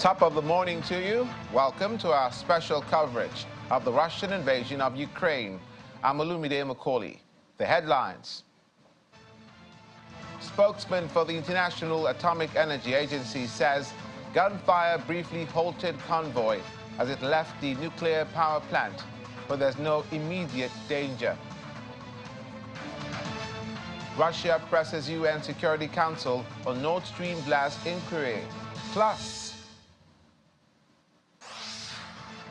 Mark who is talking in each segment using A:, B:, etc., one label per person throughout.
A: Top of the morning to you. Welcome to our special coverage of the Russian invasion of Ukraine. I'm Olumide Macaulay. The headlines. Spokesman for the International Atomic Energy Agency says gunfire briefly halted convoy as it left the nuclear power plant, but there's no immediate danger. Russia presses UN Security Council on Nord Stream blast inquiry. Plus,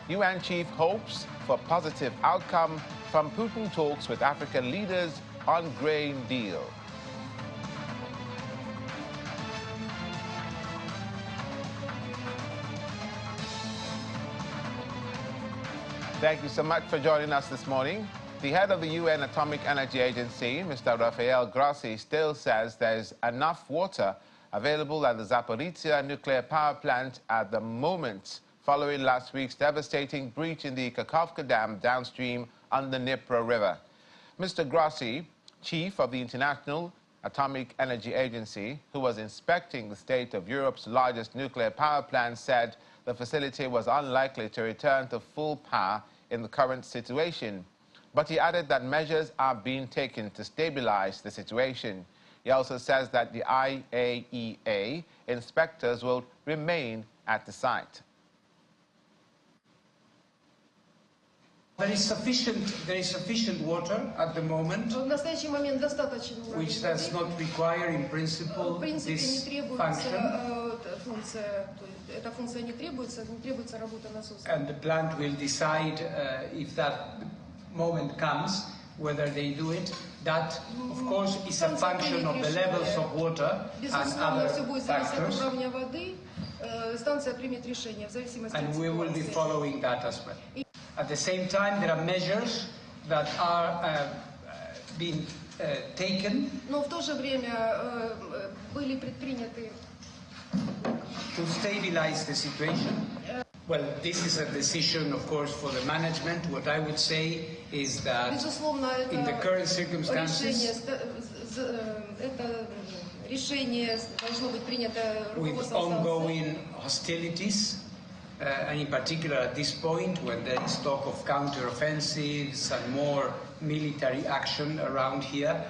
A: UN chief hopes for positive outcome from Putin talks with African leaders on grain deal. Thank you so much for joining us this morning. The head of the UN Atomic Energy Agency, Mr. Rafael Grossi, still says there's enough water available at the Zaporizhzhia nuclear power plant at the moment, following last week's devastating breach in the Kakhovka Dam downstream on the Dnipro River. Mr. Grossi, chief of the International Atomic Energy Agency, who was inspecting the state of Europe's largest nuclear power plant, said the facility was unlikely to return to full power in the current situation. But he added that measures are being taken to stabilize the situation. He also says that the IAEA inspectors will remain at the site.
B: There is sufficient water at the moment, which does not require, in principle, this function. And the plant will decide if that moment comes, whether they do it. That, of course, is a function of the levels of water and other factors. And we will be following that as well. At the same time, there are measures that are being taken to stabilize the situation. Well, this is a decision, of course, for the management. What I would say is that in the current circumstances, with ongoing hostilities, and in particular at this point when there is talk of counter-offensives and more military action around here,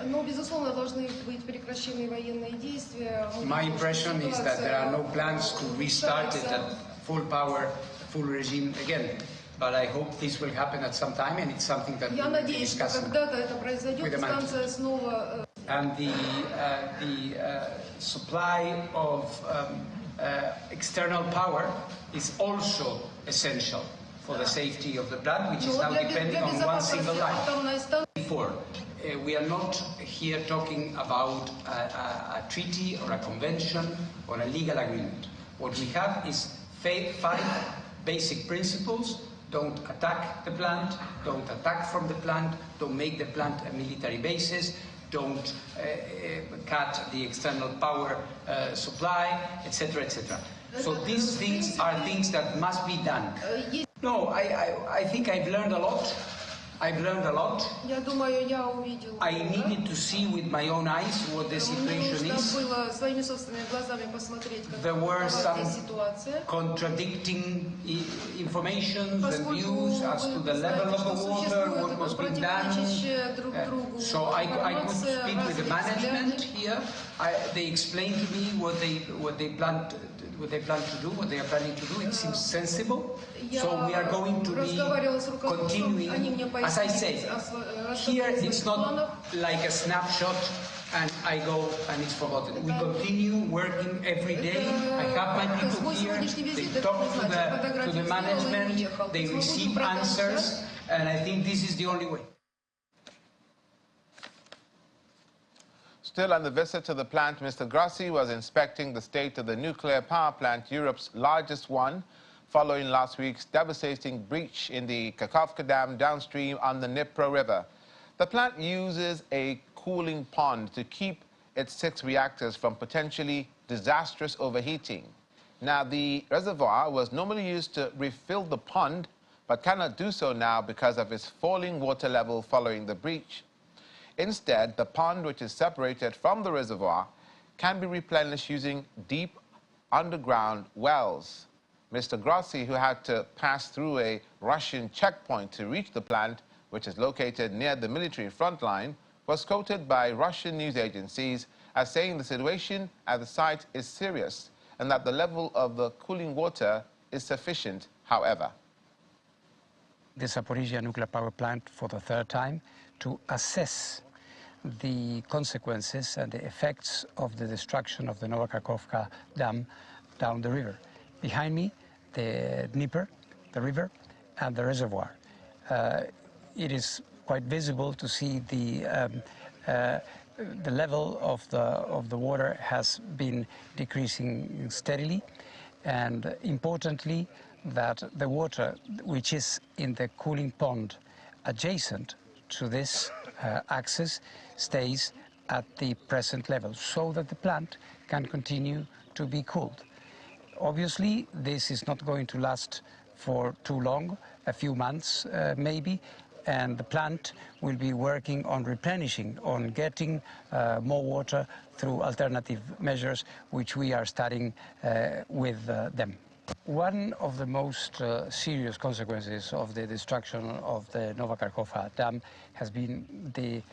B: my impression is that there are no plans to restart it at full power, full regime again. But I hope this will happen at some time, and it's something that we will be discussing with the management. And the supply of external power is also essential for the safety of the plant, which is now depending on one single line. Before, we are not here talking about a treaty or a convention or a legal agreement. What we have is 5 basic principles. Don't attack the plant, don't attack from the plant, don't make the plant a military basis, don't cut the external power supply, etc., etc. So these things are things that must be done. No, I think I've learned a lot. I needed to see with my own eyes what the situation is. There were some contradicting information and views as to the level of the water, what was being done. So I could speak with the management here. They explained to me what they plan to do, what they are planning to do. It seems sensible. So we are going to be continuing. As I say, here it's not like a snapshot and I go and it's forgotten. We continue working every day. I have my people here. They talk to the management. They receive answers. And I think this is the only way.
A: Still on the visit to the plant, Mr. Grossi was inspecting the state of the nuclear power plant, Europe's largest one, following last week's devastating breach in the Kakhovka Dam downstream on the Dnipro River. The plant uses a cooling pond to keep its 6 reactors from potentially disastrous overheating. Now, the reservoir was normally used to refill the pond, but cannot do so now because of its falling water level following the breach. Instead, the pond, which is separated from the reservoir, can be replenished using deep underground wells. Mr. Grossi, who had to pass through a Russian checkpoint to reach the plant, which is located near the military front line, was quoted by Russian news agencies as saying the situation at the site is serious and that the level of the cooling water is sufficient, however.
B: The Zaporizhzhia nuclear power plant for the third time to assess the consequences and the effects of the destruction of the Novakhovka dam down the river. Behind me, the Dnieper, the river, and the reservoir. It is quite visible to see the level of the water has been decreasing steadily, and importantly, that the water which is in the cooling pond adjacent to this axis stays at the present level, so that the plant can continue to be cooled. Obviously, this is not going to last for too long, a few months maybe, and the plant will be working on replenishing, on getting more water through alternative measures, which we are studying with them. One of the most serious consequences of the destruction of the Novakhovka dam has been the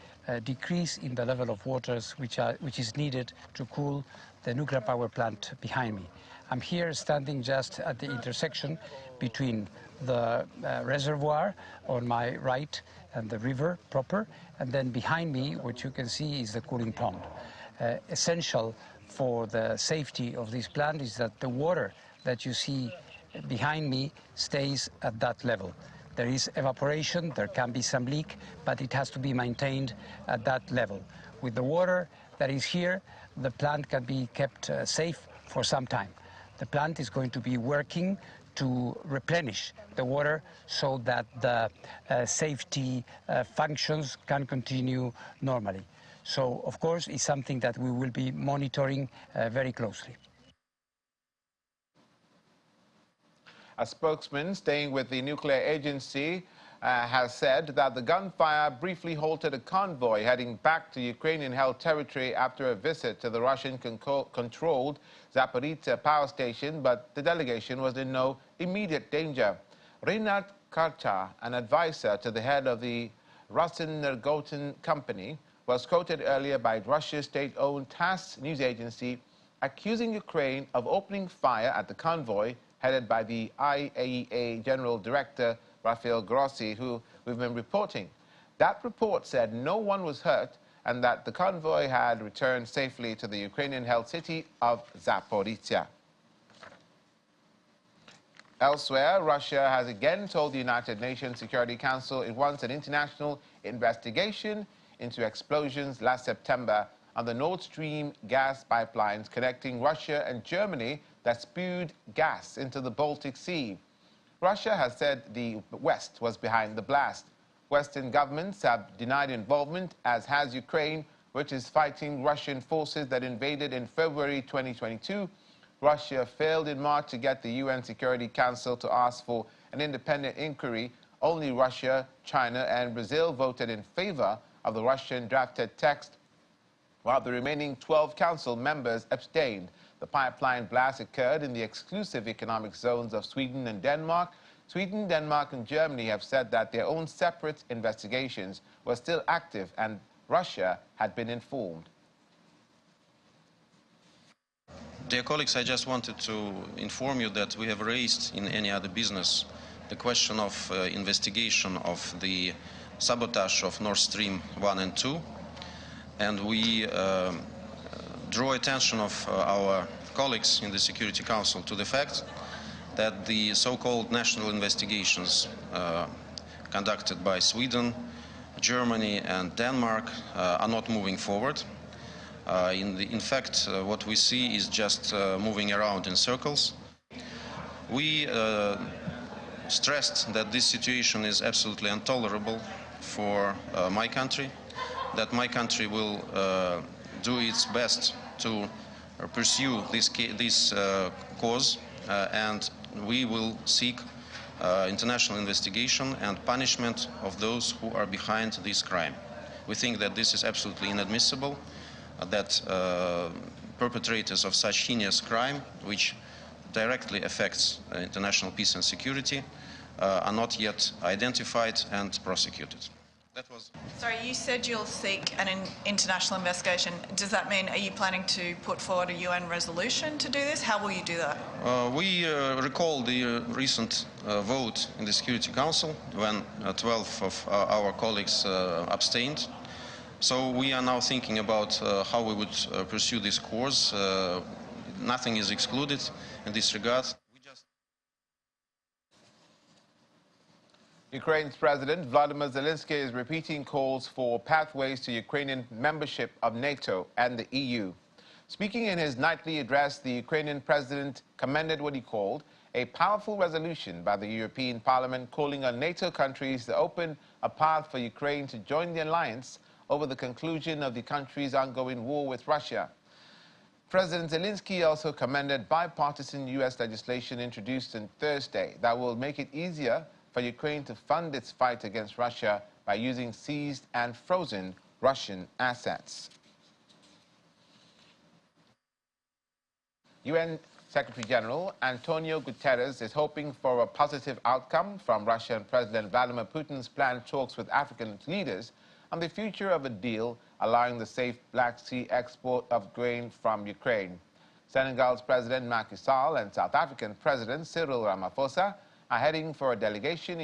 B: decrease in the level of waters which is needed to cool the nuclear power plant behind me. I'm here standing just at the intersection between the reservoir on my right and the river proper, and then behind me what you can see is the cooling pond. Essential for the safety of this plant is that the water that you see behind me stays at that level. There is evaporation, there can be some leak, but it has to be maintained at that level. With the water that is here, the plant can be kept safe for some time. The plant is going to be working to replenish the water so that the safety functions can continue normally. So, of course, it's something that we will be monitoring very closely.
A: A spokesman staying with the nuclear agency has said that the gunfire briefly halted a convoy heading back to Ukrainian-held territory after a visit to the Russian-controlled Zaporizhzhia power station, but the delegation was in no immediate danger. Reinhard Karcha, an advisor to the head of the Rosenergoten company, was quoted earlier by Russia's state-owned TASS news agency, accusing Ukraine of opening fire at the convoy headed by the IAEA General Director, Rafael Grossi, who we've been reporting. That report said no one was hurt and that the convoy had returned safely to the Ukrainian-held city of Zaporizhzhia. Elsewhere, Russia has again told the United Nations Security Council it wants an international investigation into explosions last September on the Nord Stream gas pipelines connecting Russia and Germany that spewed gas into the Baltic Sea. Russia has said the West was behind the blast. Western governments have denied involvement, as has Ukraine, which is fighting Russian forces that invaded in February 2022. Russia failed in March to get the UN Security Council to ask for an independent inquiry. Only Russia, China, and Brazil voted in favor of the Russian drafted text, while the remaining 12 council members abstained. The pipeline blast occurred in the exclusive economic zones of Sweden and Denmark. Sweden, Denmark, and Germany have said that their own separate investigations were still active and Russia had been informed.
C: Dear colleagues, I just wanted to inform you that we have raised in any other business the question of investigation of the sabotage of Nord Stream 1 and 2, and we draw attention of our colleagues in the Security Council to the fact that the so-called national investigations conducted by Sweden, Germany and Denmark are not moving forward. In fact, what we see is just moving around in circles. We stressed that this situation is absolutely intolerable for my country, that my country will do its best to pursue this cause, and we will seek international investigation and punishment of those who are behind this crime. We think that this is absolutely inadmissible, that perpetrators of such heinous crime, which directly affects international peace and security are not yet identified and prosecuted. That was...
D: Sorry, you said you'll seek an international investigation. Does that mean, are you planning to put forward a UN resolution to do this? How will you do that?
C: We recall the recent vote in the Security Council when 12 of our colleagues abstained. So we are now thinking about how we would pursue this course. Nothing is excluded in this regard.
A: Ukraine's President Vladimir Zelenskyy is repeating calls for pathways to Ukrainian membership of NATO and the EU. Speaking in his nightly address, the Ukrainian president commended what he called a powerful resolution by the European Parliament calling on NATO countries to open a path for Ukraine to join the alliance over the conclusion of the country's ongoing war with Russia. President Zelenskyy also commended bipartisan U.S. legislation introduced on Thursday that will make it easier for Ukraine to fund its fight against Russia by using seized and frozen Russian assets. UN Secretary General Antonio Guterres is hoping for a positive outcome from Russian President Vladimir Putin's planned talks with African leaders on the future of a deal allowing the safe Black Sea export of grain from Ukraine. Senegal's President Macky Sall and South African President Cyril Ramaphosa are heading a delegation,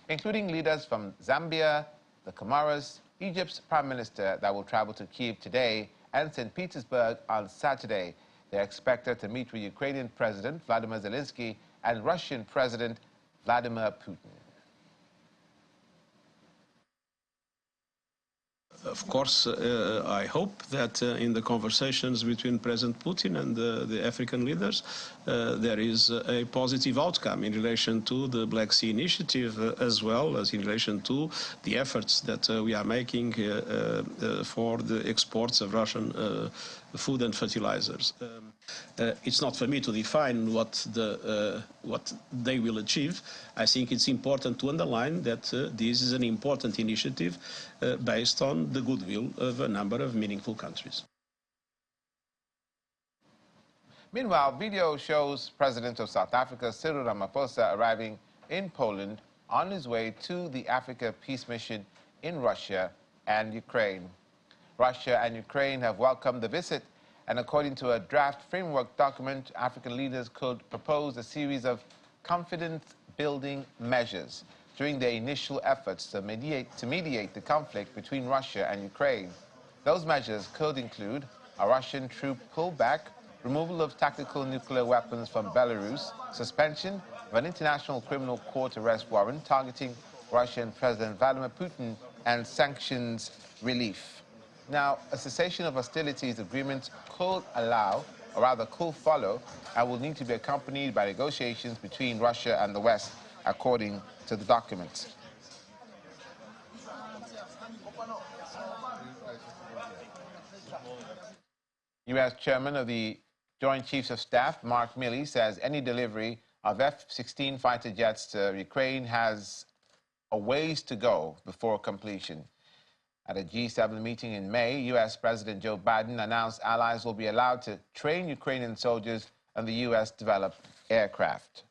A: including leaders from Zambia, the Comoros, Egypt's Prime Minister that will travel to Kyiv today and St. Petersburg on Saturday. They're expected to meet with Ukrainian President Vladimir Zelenskyy and Russian President Vladimir Putin.
E: Of course, I hope that in the conversations between President Putin and the African leaders, there is a positive outcome in relation to the Black Sea Initiative, as well as in relation to the efforts that we are making for the exports of Russian food and fertilizers. It's not for me to define what they will achieve. I think it's important to underline that this is an important initiative based on the goodwill of a number of meaningful countries.
A: Meanwhile, video shows President of South Africa, Cyril Ramaphosa, arriving in Poland on his way to the Africa Peace Mission in Russia and Ukraine. Russia and Ukraine have welcomed the visit, and according to a draft framework document, African leaders could propose a series of confidence-building measures during their initial efforts to mediate the conflict between Russia and Ukraine. Those measures could include a Russian troop pullback, removal of tactical nuclear weapons from Belarus, suspension of an International Criminal Court arrest warrant targeting Russian President Vladimir Putin, and sanctions relief. Now, a cessation of hostilities agreement could allow, or rather could follow, and will need to be accompanied by negotiations between Russia and the West, according to the document. U.S. Chairman of the Joint Chiefs of Staff, Mark Milley, says any delivery of F-16 fighter jets to Ukraine has a ways to go before completion. At a G7 meeting in May, U.S. President Joe Biden announced allies will be allowed to train Ukrainian soldiers on the U.S.-developed aircraft.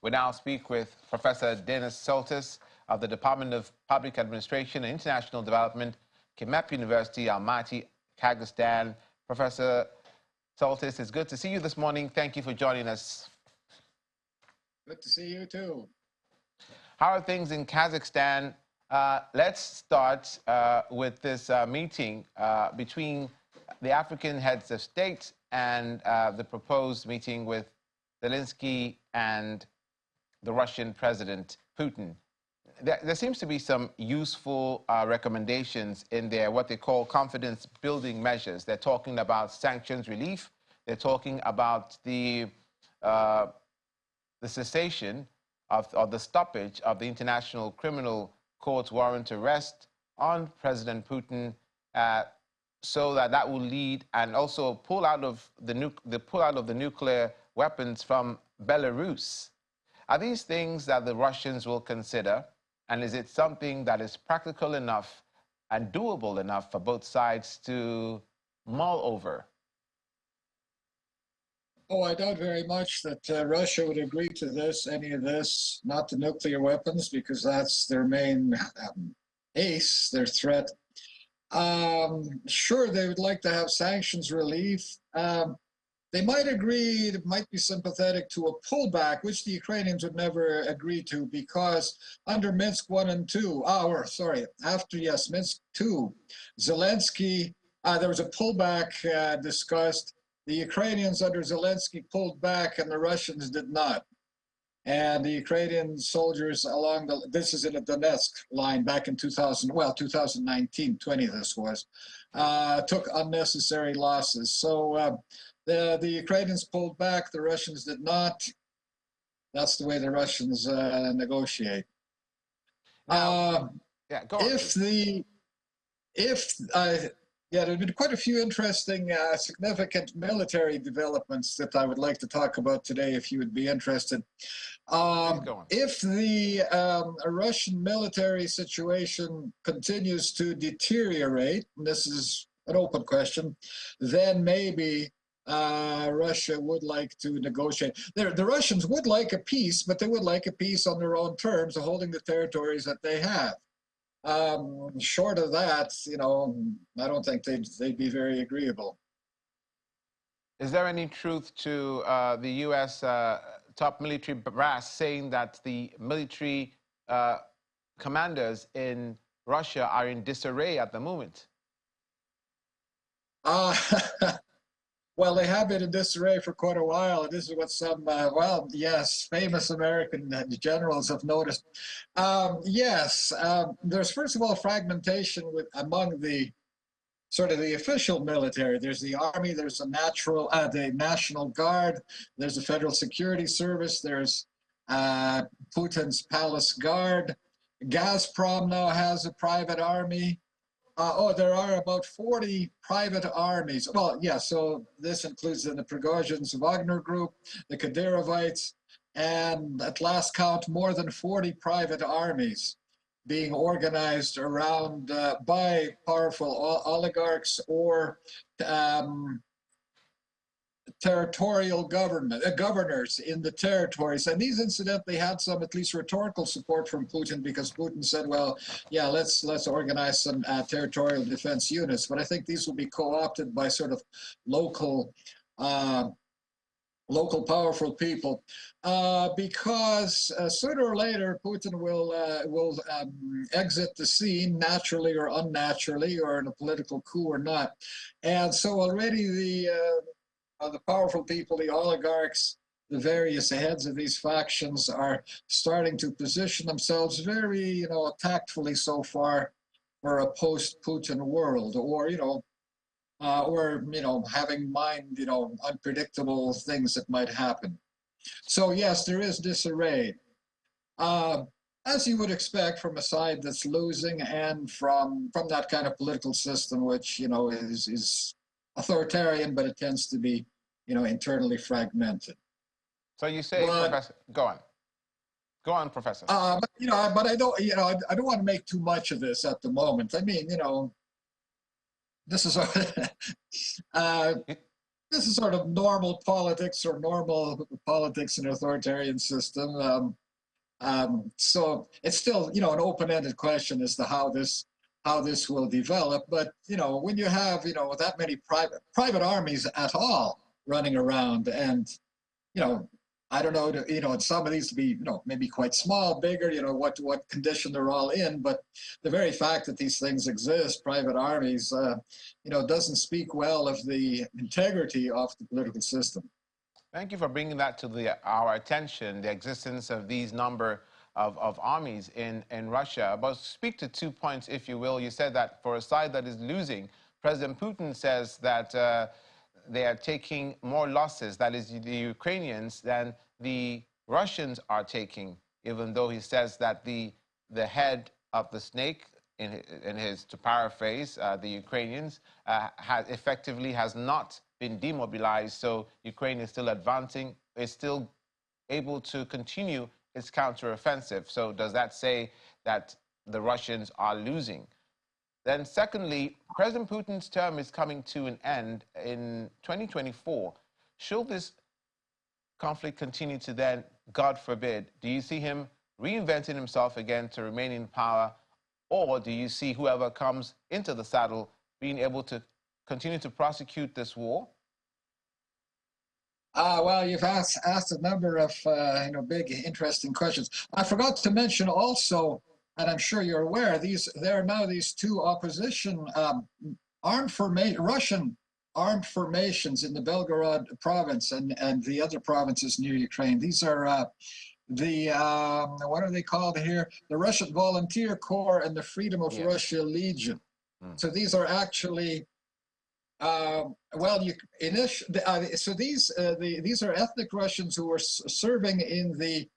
A: We now speak with Professor Denis Soltis of the Department of Public Administration and International Development, Kimep University, Almaty, Kazakhstan. Professor Soltis, it's good to see you this morning. Thank you for joining us.
F: Good to see you too.
A: How are things in Kazakhstan? Let's start with this meeting between the African heads of state and the proposed meeting with Zelenskyy and the Russian President Putin. There seems to be some useful recommendations in there, what they call confidence-building measures. They're talking about sanctions relief. They're talking about the cessation or the stoppage of the International Criminal Court's warrant arrest on President Putin, so that will lead, and also pull out of the nuclear weapons from Belarus. Are these things that the Russians will consider, and is it something that is practical enough and doable enough for both sides to mull over?
F: Oh, I doubt very much that Russia would agree to this, any of this, not the nuclear weapons, because that's their main ace, their threat. Sure, they would like to have sanctions relief. They might agree, it might be sympathetic to a pullback, which the Ukrainians would never agree to, because under Minsk 1 and 2, Minsk 2, Zelenskyy, there was a pullback discussed. The Ukrainians under Zelenskyy pulled back and the Russians did not. And the Ukrainian soldiers along this is in the Donetsk line back in 2019, 20 this was, took unnecessary losses. So the Ukrainians pulled back, the Russians did not. That's the way the Russians negotiate.
A: Now, go on.
F: There have been quite a few interesting, significant military developments that I would like to talk about today, if you would be interested. If the Russian military situation continues to deteriorate, and this is an open question, then maybe Russia would like to negotiate. The Russians would like a peace, but they would like a peace on their own terms, holding the territories that they have. Short of that, I don't think they'd be very agreeable.
A: Is there any truth to the U.S. top military brass saying that the military commanders in Russia are in disarray at the moment?
F: Well, they have been in disarray for quite a while. This is what some, famous American generals have noticed. There's first of all fragmentation among the official military. There's the army, there's the National Guard, there's the Federal Security Service, there's Putin's Palace Guard. Gazprom now has a private army. There are about 40 private armies. So this includes the Prigozhin's Wagner Group, the Kadyrovites, and at last count, more than 40 private armies being organized around by powerful oligarchs or territorial governors in the territories. And these incidentally had some at least rhetorical support from Putin, because Putin said, well, yeah, let's organize some territorial defense units. But I think these will be co-opted by sort of local powerful people, because sooner or later Putin will exit the scene, naturally or unnaturally, or in a political coup or not. And so already the powerful people, the oligarchs, the various heads of these factions are starting to position themselves very, tactfully so far for a post-Putin world, or having in mind, unpredictable things that might happen. So yes, there is disarray, as you would expect from a side that's losing, and from that kind of political system, which is authoritarian, but it tends to be, internally fragmented.
A: So you say, Professor, go on, Professor.
F: But I don't want to make too much of this at the moment. I mean, this is this is sort of normal politics, or normal politics in an authoritarian system. So it's still, an open-ended question as to how this will develop. But when you have that many private armies at all running around, and I don't know, some of these to be, maybe quite small, bigger, what condition they're all in. But the very fact that these things exist, private armies, doesn't speak well of the integrity of the political system.
A: Thank you for bringing that to our attention, the existence of these number of armies in Russia. But speak to 2 points, if you will. You said that for a side that is losing, President Putin says that they are taking more losses, that is the Ukrainians, than the Russians are taking, even though he says that the head of the snake, in his, to paraphrase, the Ukrainians, has not been demobilized. So Ukraine is still advancing, is still able to continue its counteroffensive. So does that say that the Russians are losing? Then secondly, President Putin's term is coming to an end in 2024. Should this conflict continue to then, God forbid, do you see him reinventing himself again to remain in power, or do you see whoever comes into the saddle being able to continue to prosecute this war?
F: Well, you've asked a number of big, interesting questions. I forgot to mention also, and I'm sure you're aware, there are now these two opposition Russian armed formations in the Belgorod province and the other provinces near Ukraine. These are what are they called here? The Russian Volunteer Corps and the Freedom of Russia Legion. So these are actually so these are ethnic Russians who were serving in the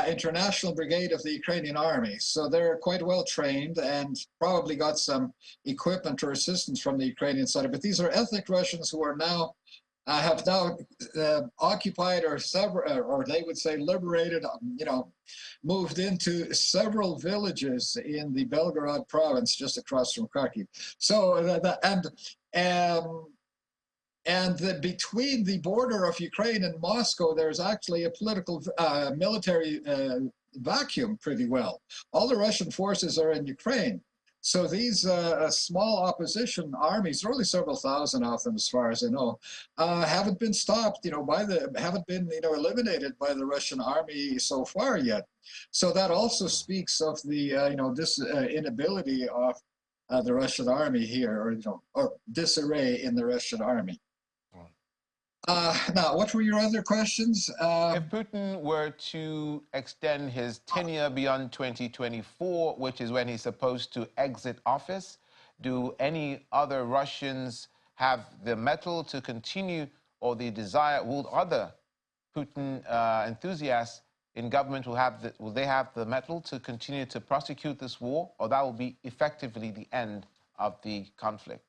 F: International Brigade of the Ukrainian Army. So they're quite well trained and probably got some equipment or assistance from the Ukrainian side. But these are ethnic Russians who are now have now occupied or they would say liberated, moved into several villages in the Belgorod province just across from Kharkiv. So between the border of Ukraine and Moscow, there's actually a political military vacuum pretty well. All the Russian forces are in Ukraine. So these small opposition armies, there are only several thousand of them as far as I know, haven't been stopped, haven't been, eliminated by the Russian army so far yet. So that also speaks of the, this inability of the Russian army here, or disarray in the Russian army. Now, what were your other questions?
A: If Putin were to extend his tenure beyond 2024, which is when he's supposed to exit office, do any other Russians have the mettle to continue, or the desire? Will other Putin enthusiasts in government will they have the mettle to continue to prosecute this war, or that will be effectively the end of the conflict?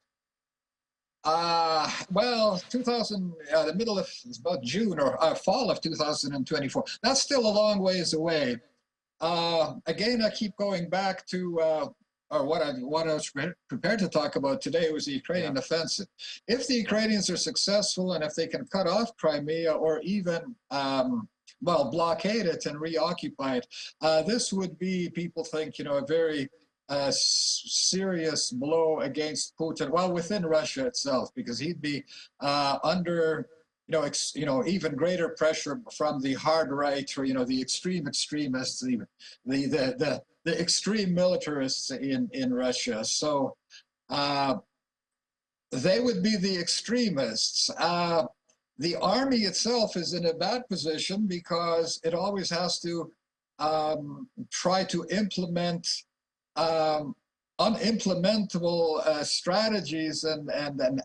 F: Well, the middle of about June or fall of 2024. That's still a long ways away. Again, I keep going back to or what I was prepared to talk about today was the Ukrainian offensive. If the Ukrainians are successful and if they can cut off Crimea or even blockade it and reoccupy it, this would be, people think, a very serious blow against Putin, well, within Russia itself, because he'd be under, even greater pressure from the hard right, or the extreme extremists, the extreme militarists in Russia. So they would be the extremists. The army itself is in a bad position because it always has to try to implement unimplementable strategies and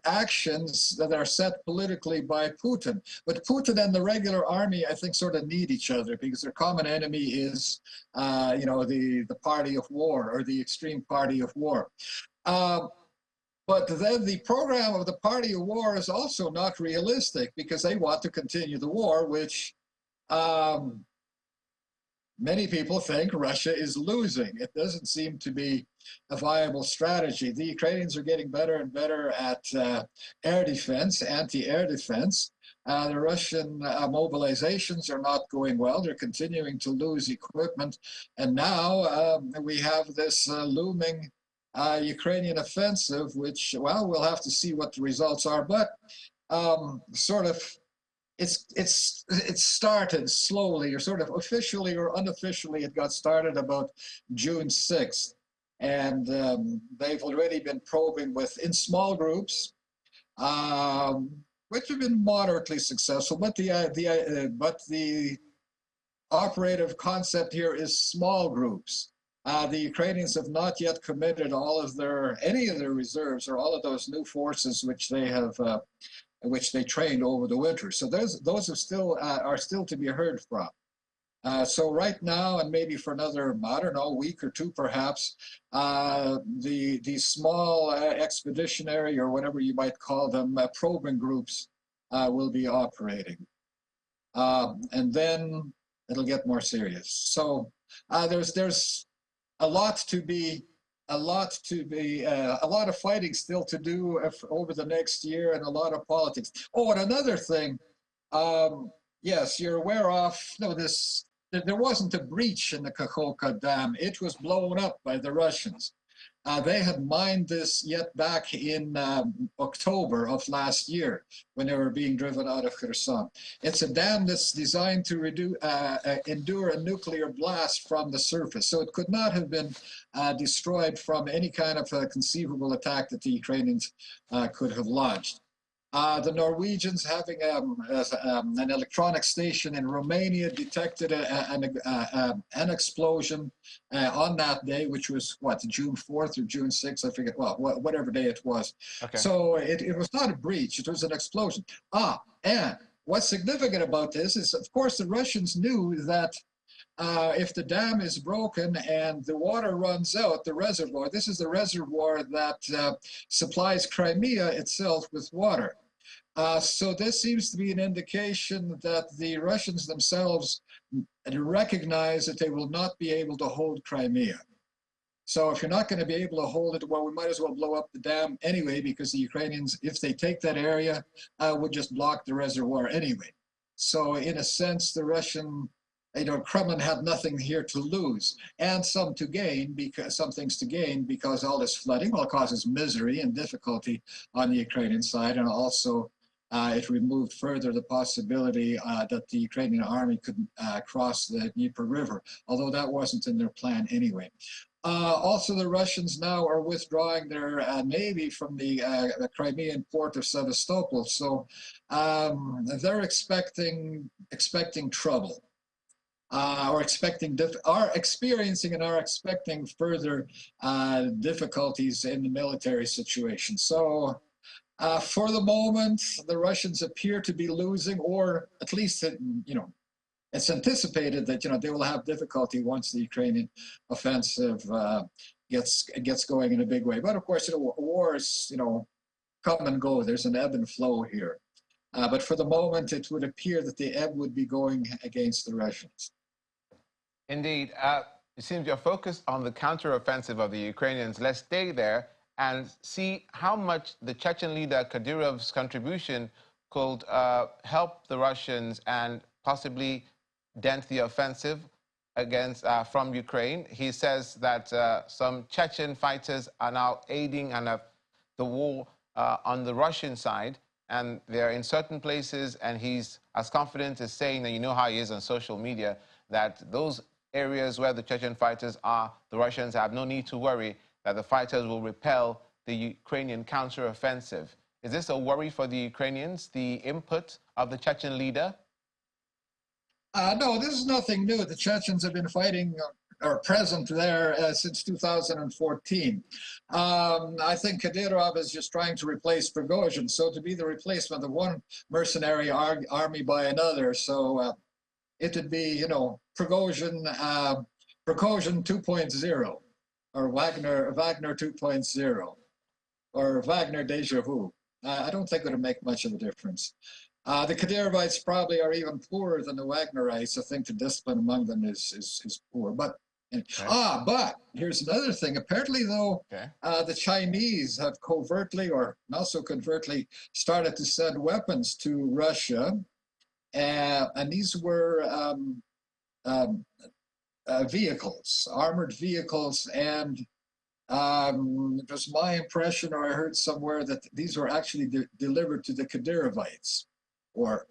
F: actions that are set politically by Putin. But Putin and the regular army, I think, sort of need each other because their common enemy is, the party of war, or the extreme party of war. But then the program of the party of war is also not realistic because they want to continue the war, which many people think Russia is losing. It doesn't seem to be a viable strategy. The Ukrainians are getting better and better at air defense, anti-air defense. The Russian mobilizations are not going well. They're continuing to lose equipment. And now we have this looming Ukrainian offensive, which, well, we'll have to see what the results are. But it's started slowly, or sort of officially or unofficially. It got started about June 6th, and they've already been probing in small groups, which have been moderately successful. But the operative concept here is small groups. The Ukrainians have not yet committed any of their reserves or all of those new forces which they have. Which they trained over the winter. So those are still to be heard from. So right now, and maybe for another, I don't know, week or two perhaps, the small expeditionary, or whatever you might call them, probing groups will be operating. And then it'll get more serious. So there's a lot to be a lot to be, a lot of fighting still to do over the next year, and a lot of politics. Oh, and another thing, yes, you're aware of, no, this, there wasn't a breach in the Kakhovka Dam. It was blown up by the Russians. They had mined this yet back in October of last year when they were being driven out of Kherson. It's a dam that's designed to endure a nuclear blast from the surface. So it could not have been destroyed from any kind of conceivable attack that the Ukrainians could have launched. The Norwegians, having an electronic station in Romania, detected an explosion on that day, which was, what, June 4th or June 6th, I forget, well, whatever day it was. Okay. So it was not a breach, it was an explosion. And what's significant about this is, of course, the Russians knew that if the dam is broken and the water runs out, the reservoir, this is the reservoir that supplies Crimea itself with water. So this seems to be an indication that the Russians themselves recognize that they will not be able to hold Crimea. So if you're not going to be able to hold it, well, we might as well blow up the dam anyway, because the Ukrainians, if they take that area, would just block the reservoir anyway. So in a sense, the Russian, Kremlin had nothing here to lose, and some to gain, because some things to gain, because all this flooding, well, causes misery and difficulty on the Ukrainian side, and also it removed further the possibility that the Ukrainian army could cross the Dnieper River, although that wasn't in their plan anyway. Also, the Russians now are withdrawing their navy from the Crimean port of Sevastopol, so they're expecting trouble. Are experiencing and are expecting further difficulties in the military situation. So for the moment, the Russians appear to be losing, or at least, it's anticipated that, they will have difficulty once the Ukrainian offensive gets going in a big way. But of course, wars, come and go. There's an ebb and flow here. But for the moment, it would appear that the ebb would be going against the Russians.
A: Indeed. It seems you're focused on the counteroffensive of the Ukrainians. Let's stay there and see how much the Chechen leader Kadyrov's contribution could help the Russians and possibly dent the offensive against from Ukraine. He says that some Chechen fighters are now aiding the war on the Russian side, and they're in certain places, and he's as confident as saying that, you know how he is on social media, that those areas where the Chechen fighters are, the Russians have no need to worry that the fighters will repel the Ukrainian counteroffensive. Is this a worry for the Ukrainians, the input of the Chechen leader?
F: No, this is nothing new. The Chechens have been fighting or present there since 2014. I think Kadyrov is just trying to replace Prigozhin, so to be the replacement of one mercenary army by another. So it would be, Prigozhin 2.0, or Wagner 2.0, or Wagner déjà vu. I don't think it would make much of a difference. The Kadyrovites probably are even poorer than the Wagnerites. I think the discipline among them is poor. But but here's another thing. Apparently, though, the Chinese have covertly, or not so covertly, started to send weapons to Russia, and these were vehicles, armored vehicles, and it was my impression, or I heard somewhere, that these were actually delivered to the Kadyrovites, or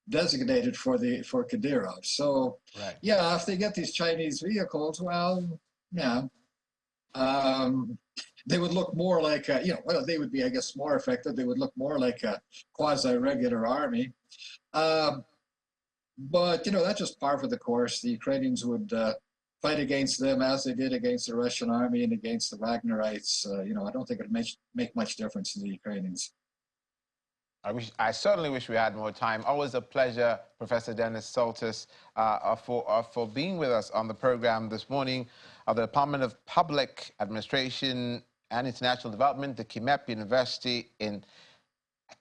F: designated for Kadyrov. So, yeah, if they get these Chinese vehicles, well, yeah, they would look more like, well, they would be, I guess, more effective. They would look more like a quasi-regular army. But, that's just par for the course. The Ukrainians would fight against them as they did against the Russian army and against the Wagnerites. I don't think it would make much difference to the Ukrainians.
A: I certainly wish we had more time. Always a pleasure, Professor Dennis Soltis, for being with us on the program this morning of the Department of Public Administration and International Development, the Kimep University in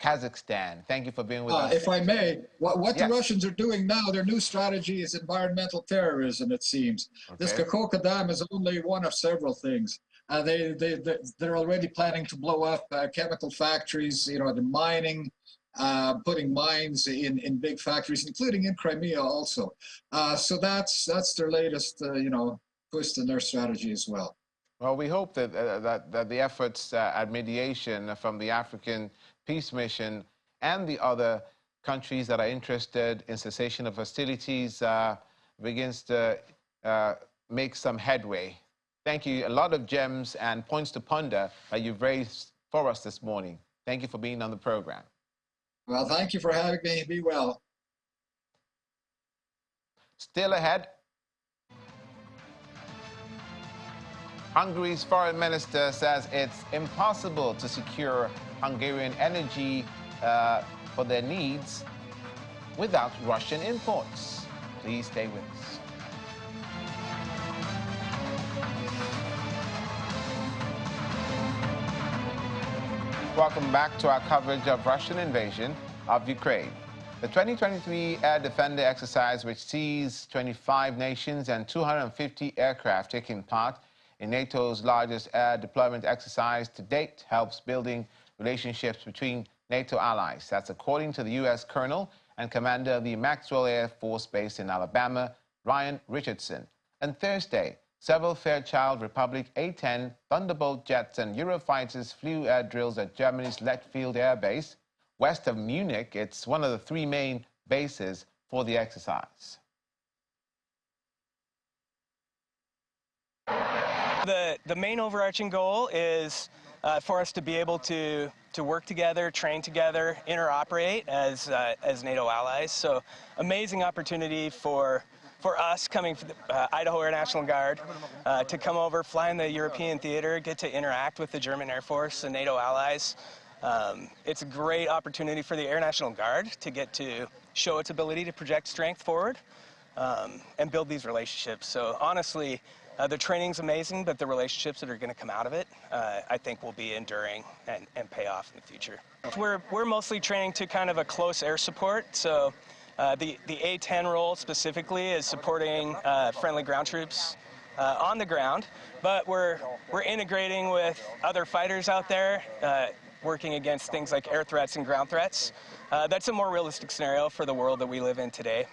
A: Kazakhstan. Thank you for being with us.
F: If I may, what the Russians are doing now, their new strategy is environmental terrorism, it seems. Okay. This Kakhovka Dam is only one of several things. They're already planning to blow up chemical factories, the mining, putting mines in big factories, including in Crimea also. So that's their latest, twist in their strategy as well.
A: Well, we hope that, that the efforts at mediation from the African Peace Mission and the other countries that are interested in cessation of hostilities begins to make some headway. Thank you. A lot of gems and points to ponder that you've raised for us this morning. Thank you for being on the program.
F: Well, thank you for having me. Be well.
A: Still ahead, Hungary's foreign minister says it's impossible to secure Hungarian energy for their needs without Russian imports. Please stay with us. Welcome back to our coverage of Russian invasion of Ukraine. The 2023 Air Defender exercise, which sees 25 nations and 250 aircraft taking part in NATO's largest air deployment exercise to date, helps building relationships between NATO allies. That's according to the U.S. Colonel and Commander of the Maxwell Air Force Base in Alabama, Ryan Richardson. On Thursday, several Fairchild Republic A-10 Thunderbolt jets and Eurofighters flew air drills at Germany's Lettfield Air Base. West of Munich, it's one of the three main bases for the exercise.
G: The main overarching goal is for us to be able to work together, train together, interoperate as NATO allies. So amazing opportunity for us coming from the Idaho Air National Guard to come over, fly in the European theater, get to interact with the German Air Force and NATO allies. It's a great opportunity for the Air National Guard to get to show its ability to project strength forward and build these relationships. So honestly, the training's amazing, but the relationships that are going to come out of it, I think, will be enduring and pay off in the future. We're mostly training to kind of a close air support. So the A-10 role specifically is supporting friendly ground troops on the ground, but we're integrating with other fighters out there, working against things like air threats and ground threats. That's a more realistic scenario for the world that we live in today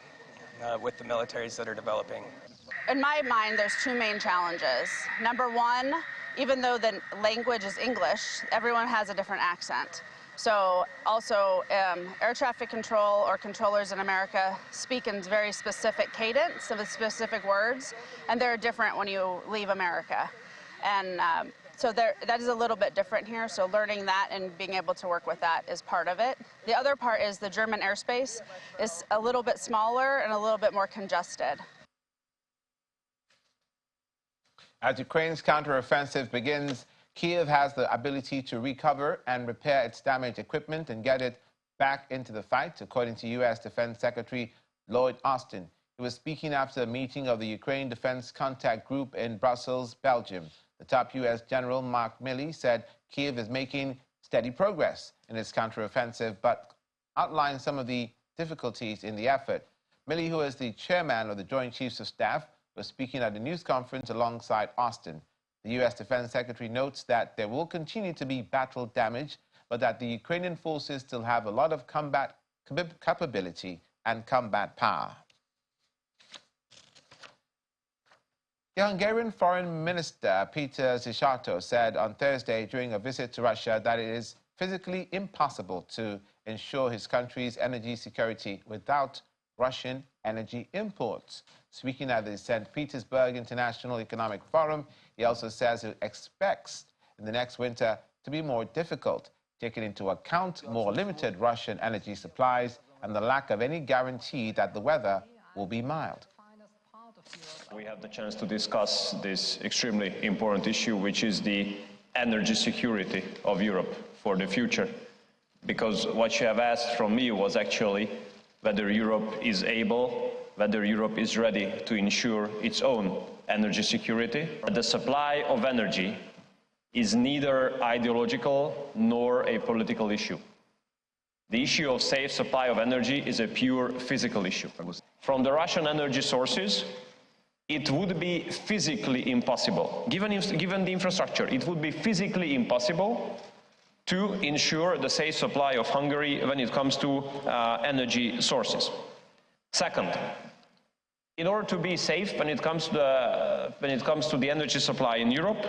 G: with the militaries that are developing.
H: In my mind, there's two main challenges. Number one, even though the language is English, everyone has a different accent. So also air traffic control or controllers in America speak in very specific cadence of specific words, and they're different when you leave America. And so that is a little bit different here, so learning that and being able to work with that is part of it. The other part is the German airspace is a little bit smaller and a little bit more congested.
A: As Ukraine's counteroffensive begins, Kyiv has the ability to recover and repair its damaged equipment and get it back into the fight, according to U.S. Defense Secretary Lloyd Austin. He was speaking after a meeting of the Ukraine Defense Contact Group in Brussels, Belgium. The top U.S. General Mark Milley said Kyiv is making steady progress in its counteroffensive, but outlined some of the difficulties in the effort. Milley, who is the chairman of the Joint Chiefs of Staff, was speaking at a news conference alongside Austin. The U.S. Defense Secretary notes that there will continue to be battle damage, but that the Ukrainian forces still have a lot of combat capability and combat power. The Hungarian Foreign Minister Peter Szijjártó said on Thursday during a visit to Russia that it is physically impossible to ensure his country's energy security without Russian energy imports. Speaking at the St. Petersburg International Economic Forum, he also says he expects in the next winter to be more difficult, taking into account more limited Russian energy supplies and the lack of any guarantee that the weather will be mild.
I: We have the chance to discuss this extremely important issue, which is the energy security of Europe for the future. Because what you have asked from me was actually whether Europe is able, whether Europe is ready to ensure its own energy security. The supply of energy is neither ideological nor a political issue. The issue of safe supply of energy is a pure physical issue. From the Russian energy sources, it would be physically impossible. Given the infrastructure, it would be physically impossible to ensure the safe supply of Hungary when it comes to energy sources. Second, in order to be safe when it comes to the energy supply in Europe,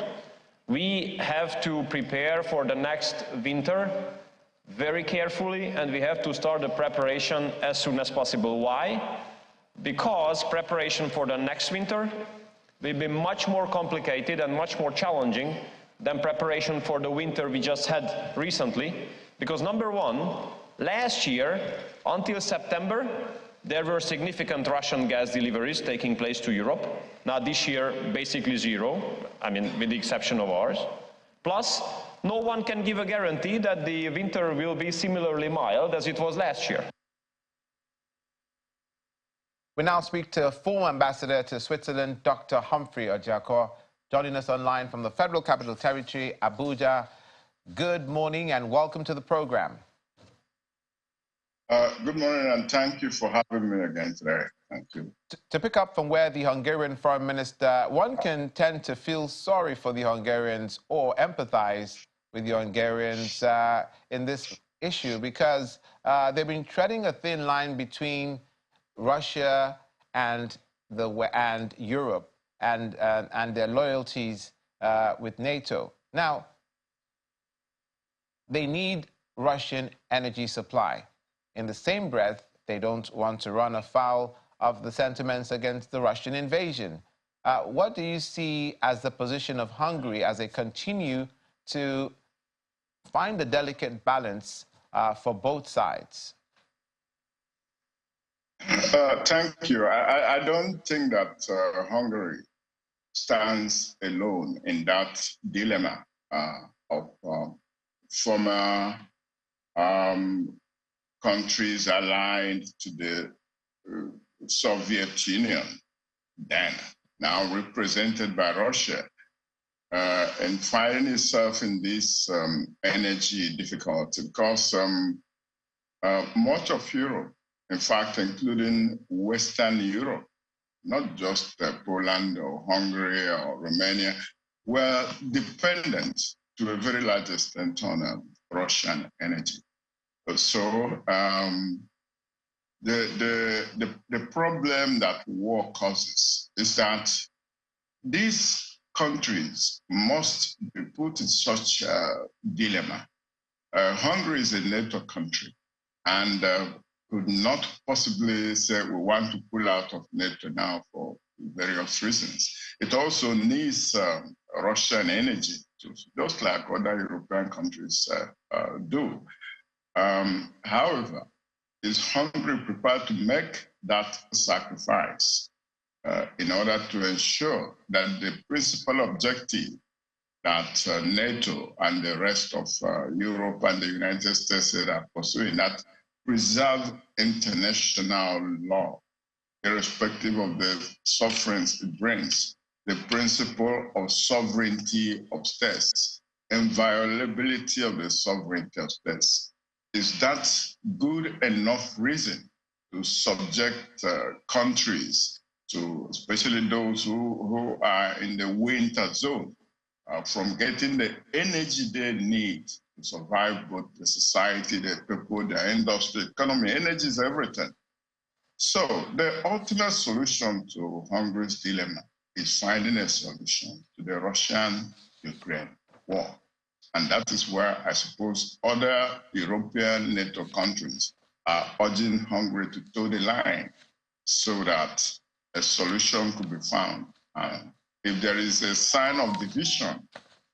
I: we have to prepare for the next winter very carefully, and we have to start the preparation as soon as possible. Why? Because preparation for the next winter will be much more complicated and much more challenging than preparation for the winter we just had recently. Because number one, last year, until September, there were significant Russian gas deliveries taking place to Europe. Now this year, basically zero, I mean, with the exception of ours. Plus, no one can give a guarantee that the winter will be similarly mild as it was last year.
A: We now speak to former ambassador to Switzerland, Dr. Humphrey Ojiako, joining us online from the Federal Capital Territory, Abuja. Good morning and welcome to the program.
J: Good morning and thank you for having me again today. Thank you.
A: To pick up from where the Hungarian Foreign Minister, one can tend to feel sorry for the Hungarians or empathize with the Hungarians in this issue because they've been treading a thin line between Russia and Europe and their loyalties with NATO. Now, they need Russian energy supply. In the same breath, they don't want to run afoul of the sentiments against the Russian invasion. What do you see as the position of Hungary as they continue to find a delicate balance for both sides?
J: Thank you. I don't think that Hungary stands alone in that dilemma of former countries allied to the Soviet Union, then now represented by Russia, and finding itself in this energy difficulty because much of Europe, in fact, including Western Europe, not just Poland or Hungary or Romania, were dependent to a very large extent on Russian energy. So the problem that war causes is that these countries must be put in such a dilemma. Hungary is a NATO country and could not possibly say we want to pull out of NATO now for various reasons. It also needs Russian energy, just like other European countries do. However, is Hungary prepared to make that sacrifice in order to ensure that the principal objective that NATO and the rest of Europe and the United States are pursuing, that preserve international law, irrespective of the sufferings it brings, the principle of sovereignty of states, inviolability of the sovereignty of states. Is that good enough reason to subject countries to, especially those who are in the winter zone, from getting the energy they need to survive both the society, the people, the industry, economy? Energy is everything. So the ultimate solution to Hungary's dilemma is finding a solution to the Russian-Ukraine war. And that is where I suppose other European NATO countries are urging Hungary to toe the line so that a solution could be found. If there is a sign of division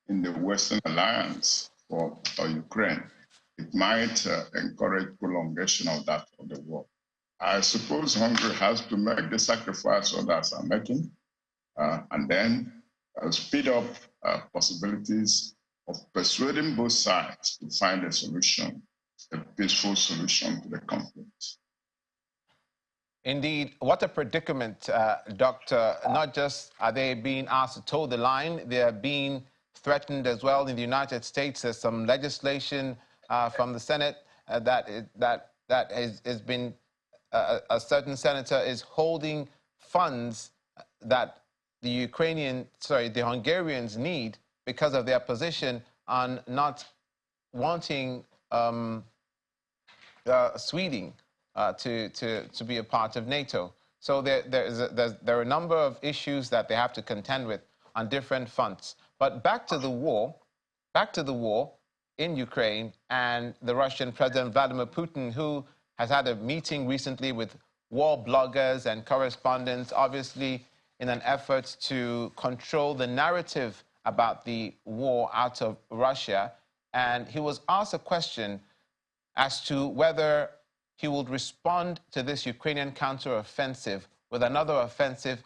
J: in the Western alliance for Ukraine, it might encourage prolongation of the war. I suppose Hungary has to make the sacrifice others are making, and then speed up possibilities of persuading both sides to find a solution, a peaceful solution to the conflict.
A: Indeed, what a predicament, Doctor. Not just are they being asked to toe the line, they are being threatened as well. In the United States, there's some legislation from the Senate that has been, a certain senator is holding funds that the Hungarians need because of their position on not wanting Sweden to be a part of NATO. So there are a number of issues that they have to contend with on different fronts. But back to the war in Ukraine and the Russian President Vladimir Putin, who has had a meeting recently with war bloggers and correspondents, obviously in an effort to control the narrative about the war out of Russia. And he was asked a question as to whether he would respond to this Ukrainian counteroffensive with another offensive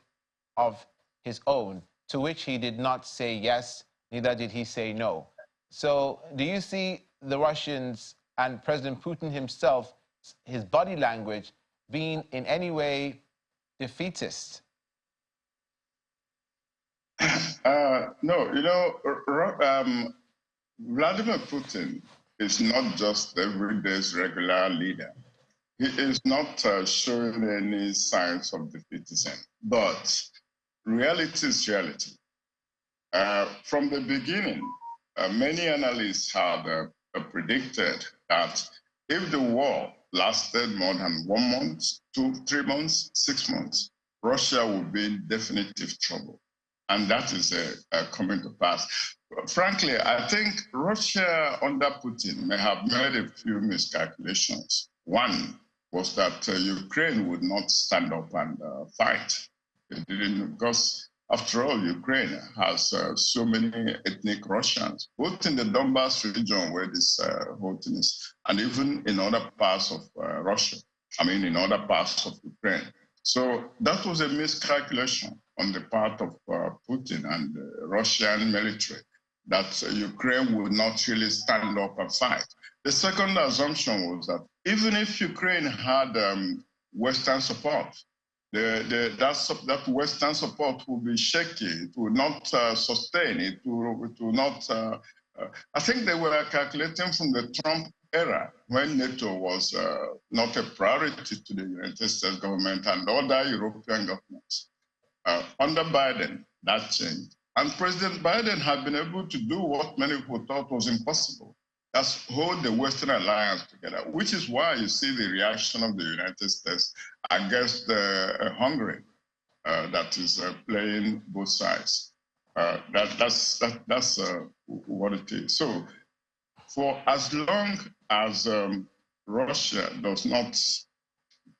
A: of his own, to which he did not say yes, neither did he say no. So do you see the Russians and President Putin himself, his body language, being in any way defeatist?
J: No, you know, Vladimir Putin is not just everyday's regular leader. He is not showing any signs of defeatism, but reality is reality. From the beginning, many analysts had predicted that if the war lasted more than 1 month, 2, 3 months, 6 months, Russia would be in definitive trouble. And that is coming to pass. Frankly, I think Russia under Putin may have made a few miscalculations. One was that Ukraine would not stand up and fight. It didn't, because after all, Ukraine has so many ethnic Russians, both in the Donbas region where this whole thing is, and even in other parts of Russia, in other parts of Ukraine. So that was a miscalculation on the part of Putin and the Russian military, that Ukraine would not really stand up and fight. The second assumption was that even if Ukraine had Western support, that Western support would be shaky. It would not sustain. It would not. I think they were calculating from the Trump era when NATO was not a priority to the United States government and other European governments. Under Biden, that changed. And President Biden had been able to do what many people thought was impossible. That's hold the Western alliance together, which is why you see the reaction of the United States against Hungary, that is playing both sides. That's what it is. So for as long as Russia does not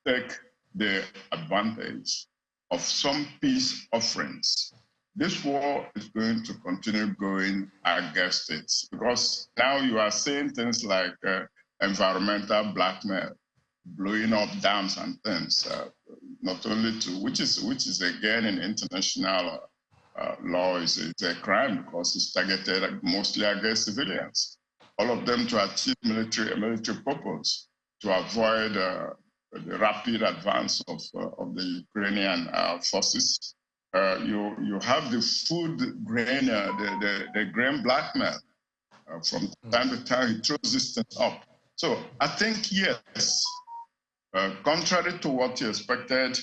J: take the advantage of some peace offerings, this war is going to continue going against it, because now you are seeing things like environmental blackmail, blowing up dams and things, not only to, which is again in international law is a crime because it's targeted mostly against civilians. All of them to achieve military purpose, to avoid the rapid advance of the Ukrainian forces. You have the food grain, the grain blackmail. From time to time, he throws this thing up. So I think, yes, contrary to what you expected,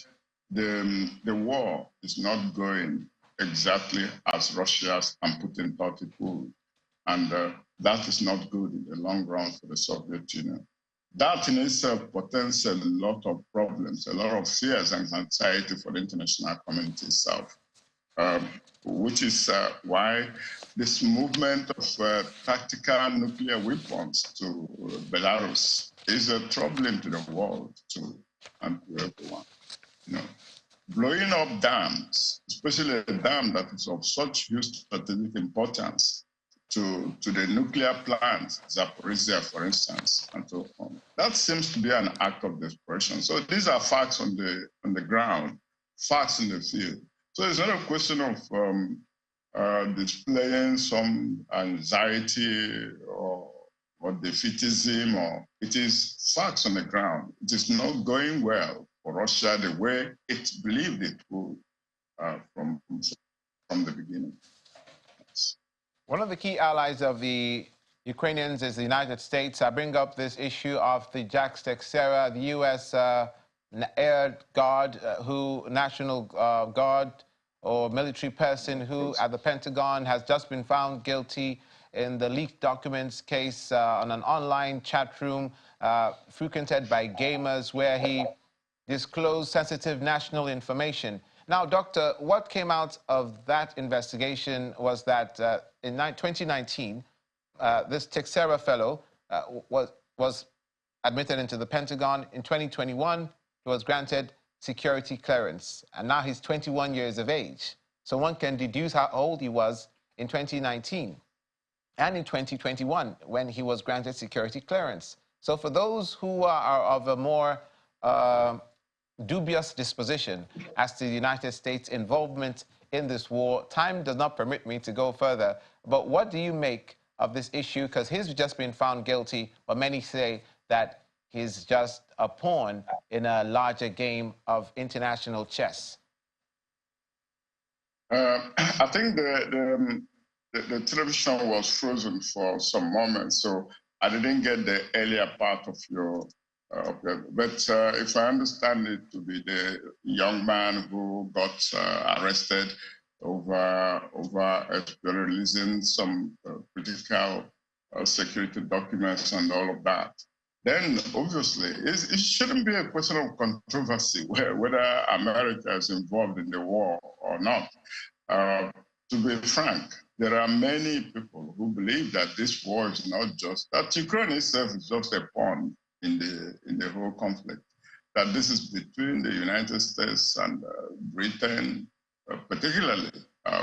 J: the war is not going exactly as Russia and Putin thought it would. And that is not good in the long run for the Soviet Union. That in itself portends a lot of problems, a lot of fears and anxiety for the international community itself, which is why this movement of tactical nuclear weapons to Belarus is a troubling to the world too, and to everyone. You know, blowing up dams, especially a dam that is of such huge strategic importance to the nuclear plant, Zaporizhia, for instance, and so on. That seems to be an act of desperation. So these are facts on the ground, facts in the field. So it's not a question of displaying some anxiety or defeatism, or it is facts on the ground. It is not going well for Russia the way it believed it would from the beginning.
A: One of the key allies of the Ukrainians is the United States. I bring up this issue of the Jax Texera. The U.S. air guard, National Guard or military person who at the Pentagon has just been found guilty in the leaked documents case on an online chat room frequented by gamers where he disclosed sensitive national information. Now, Doctor, what came out of that investigation was that in 2019, this Teixeira fellow was admitted into the Pentagon. In 2021, he was granted security clearance, and now he's 21 years of age. So one can deduce how old he was in 2019 and in 2021 when he was granted security clearance. So for those who are of a more dubious disposition as to the United States' involvement in this war, time does not permit me to go further. But what do you make of this issue? Because he's just been found guilty, but many say that he's just a pawn in a larger game of international chess.
J: I think the television was frozen for some moments, so I didn't get the earlier part of your but if I understand it to be the young man who got arrested over releasing some critical security documents and all of that, then obviously it shouldn't be a question of controversy whether America is involved in the war or not. To be frank, there are many people who believe that this war is not just, that Ukraine itself is just a pawn in the whole conflict, that this is between the United States and Britain, particularly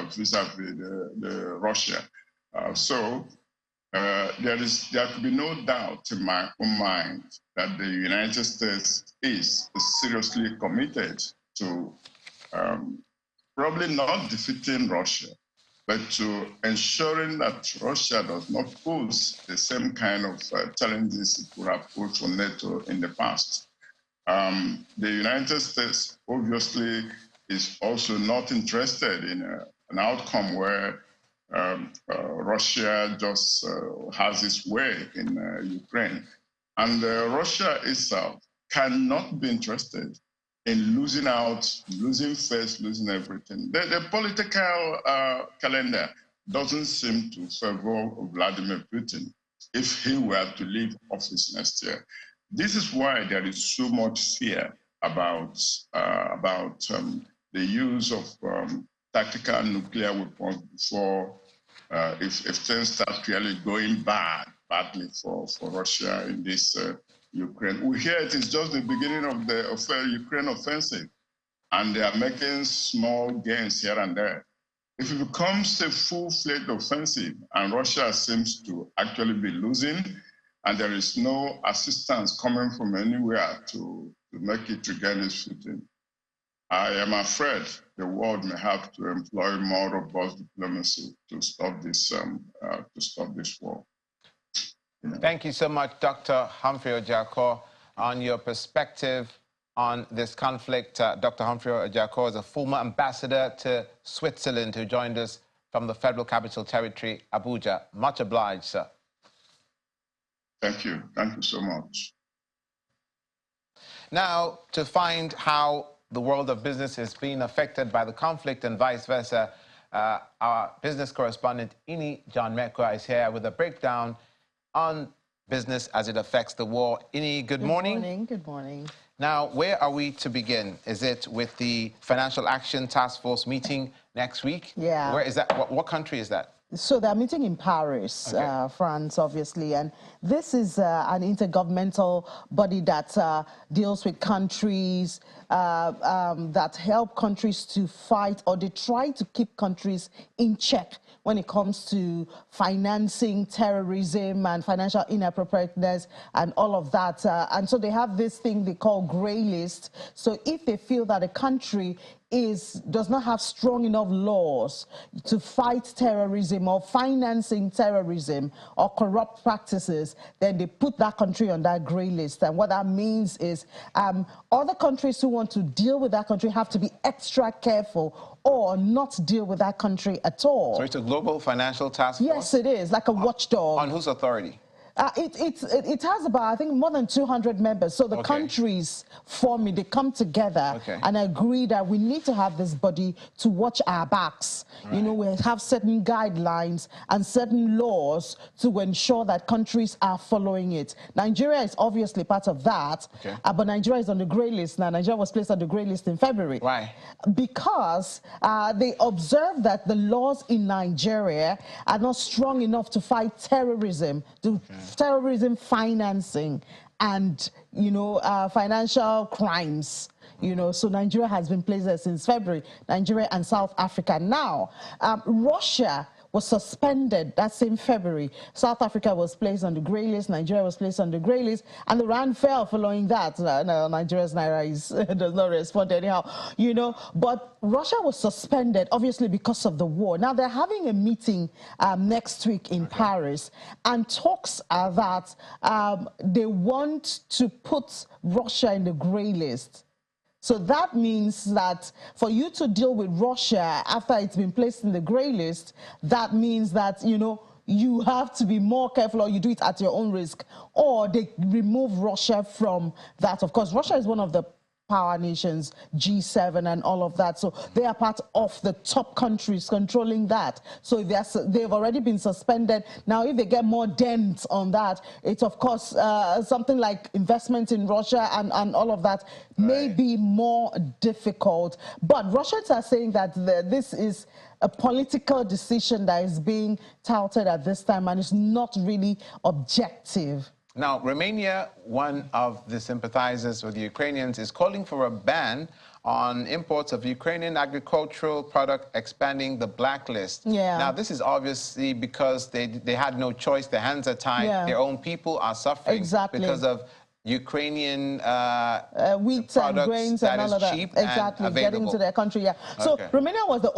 J: vis-a-vis the Russia. So there could be no doubt in my own mind that the United States is seriously committed to probably not defeating Russia, but to ensuring that Russia does not pose the same kind of challenges it would have posed for NATO in the past. The United States obviously is also not interested in an outcome where Russia just has its way in Ukraine. And Russia itself cannot be interested in losing out, losing face, losing everything. The political calendar doesn't seem to favor Vladimir Putin if he were to leave office next year. This is why there is so much fear about the use of tactical nuclear weapons before if things start really going badly for Russia in this Ukraine. We hear it is just the beginning of the Ukraine offensive, and they are making small gains here and there. If it becomes a full-fledged offensive and Russia seems to actually be losing, and there is no assistance coming from anywhere to make it regain its footing, I am afraid the world may have to employ more robust diplomacy to stop this war.
A: Thank you so much, Dr. Humphrey Ojiako, on your perspective on this conflict. Dr. Humphrey Ojiako is a former ambassador to Switzerland who joined us from the Federal Capital Territory, Abuja. Much obliged, sir.
J: Thank you. Thank you so much.
A: Now, to find how the world of business is being affected by the conflict and vice versa, our business correspondent, Ini John Mekwa, is here with a breakdown on business as it affects the war. Ini, good morning.
K: Good morning. Good morning.
A: Now, where are we to begin? Is it with the Financial Action Task Force meeting next week?
K: Yeah.
A: Where is that? What country is that?
K: So they're meeting in Paris, okay. France, obviously, and this is an intergovernmental body that deals with countries, that help countries to fight, or they try to keep countries in check when it comes to financing terrorism and financial inappropriateness and all of that. And so they have this thing they call grey list. So if they feel that a country does not have strong enough laws to fight terrorism or financing terrorism or corrupt practices, then they put that country on that grey list. And what that means is other countries who want to deal with that country have to be extra careful or not deal with that country at all.
A: So it's a global financial task force?
K: Yes, it is, like a watchdog.
A: On whose authority?
K: It has about, I think, more than 200 members. So the countries form it, they come together and agree that we need to have this body to watch our backs. Right. You know, we have certain guidelines and certain laws to ensure that countries are following it. Nigeria is obviously part of that, but Nigeria is on the grey list now. Nigeria was placed on the grey list in February. Why? Because they observed that the laws in Nigeria are not strong enough to fight terrorism, terrorism financing, and, you know, financial crimes. You know, so Nigeria has been placed there since February. Nigeria and South Africa. Now, Russia was suspended that same February. South Africa was placed on the grey list. Nigeria was placed on the grey list, and the rand fell following that. Nigeria's naira does not respond anyhow, you know. But Russia was suspended, obviously, because of the war. Now they're having a meeting next week in Paris, and talks are that they want to put Russia in the grey list. So that means that for you to deal with Russia after it's been placed in the grey list, that means that, you know, you have to be more careful, or you do it at your own risk, or they remove Russia from that. Of course, Russia is one of the power nations, G7 and all of that. So they are part of the top countries controlling that. So they've already been suspended. Now, if they get more dents on that, it's of course something like investment in Russia and all of that may be more difficult. But Russians are saying that this is a political decision that is being touted at this time and is not really objective.
A: Now, Romania, one of the sympathizers with the Ukrainians, is calling for a ban on imports of Ukrainian agricultural product, expanding the blacklist. Now, this is obviously because they had no choice. Their hands are tied. Their own people are suffering because of Ukrainian
K: wheat and grains and all of that. Exactly, getting to their country. So Romania was the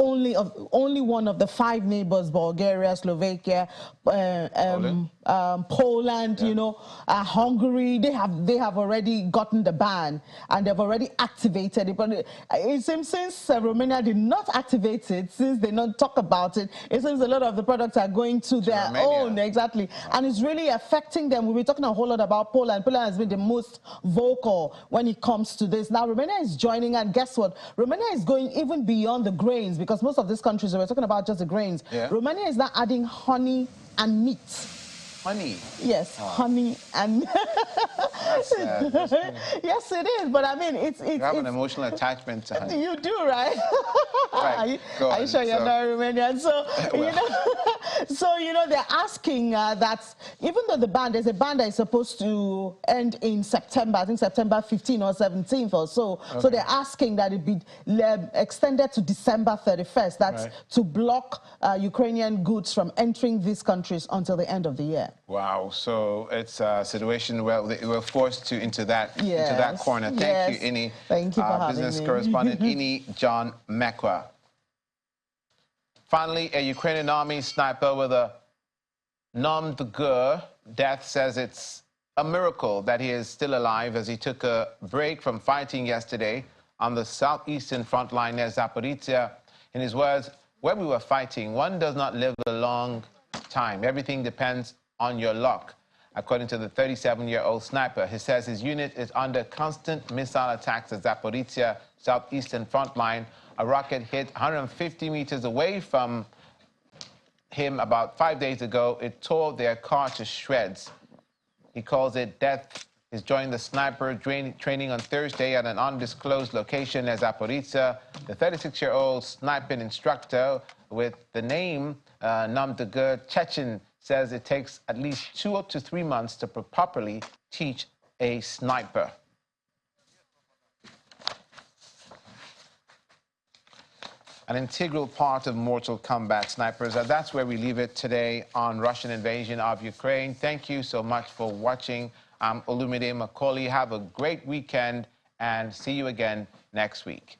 K: only one of the 5 neighbors: Bulgaria, Slovakia, Poland, you know, Hungary. They have already gotten the ban, and they've already activated it. But it seems since Romania did not activate it, since they don't talk about it, it seems a lot of the products are going to their own. And it's really affecting them. We'll be talking a whole lot about Poland. Poland has been the most vocal when it comes to this. Now, Romania is joining, and guess what? Romania is going even beyond the grains, because most of these countries, we're talking about just the grains. Romania is now adding honey and meat.
A: Honey?
K: Yes, honey and yes, it is. But I mean, you
A: have an emotional attachment to honey.
K: You do, right? Are you sure you're not Romanian? So, you know, they're asking that even though there's a ban that is supposed to end in September, I think September 15th or 17th or so. So they're asking that it be extended to December 31st. That's to block Ukrainian goods from entering these countries until the end of the year.
A: Wow, so it's a situation where they were forced into that corner. Thank you, Ini.
K: Thank you for having
A: business
K: me.
A: correspondent Ini John Mekwa. Finally, a Ukrainian army sniper with a nom de guerre death says it's a miracle that he is still alive, as he took a break from fighting yesterday on the southeastern front line near Zaporizhia. In his words, when we were fighting, one does not live a long time. Everything depends on your luck, according to the 37-year-old sniper. He says his unit is under constant missile attacks at Zaporizhia southeastern front line. A rocket hit 150 meters away from him about 5 days ago. It tore their car to shreds. He calls it death. He's joined the sniper training on Thursday at an undisclosed location near Zaporizhia. The 36-year-old sniping instructor with the name nom de guerre Chechen says it takes at least 2 to 3 months to properly teach a sniper. An integral part of Mortal Kombat snipers. And that's where we leave it today on Russian invasion of Ukraine. Thank you so much for watching. I'm Olumide Macaulay. Have a great weekend and see you again next week.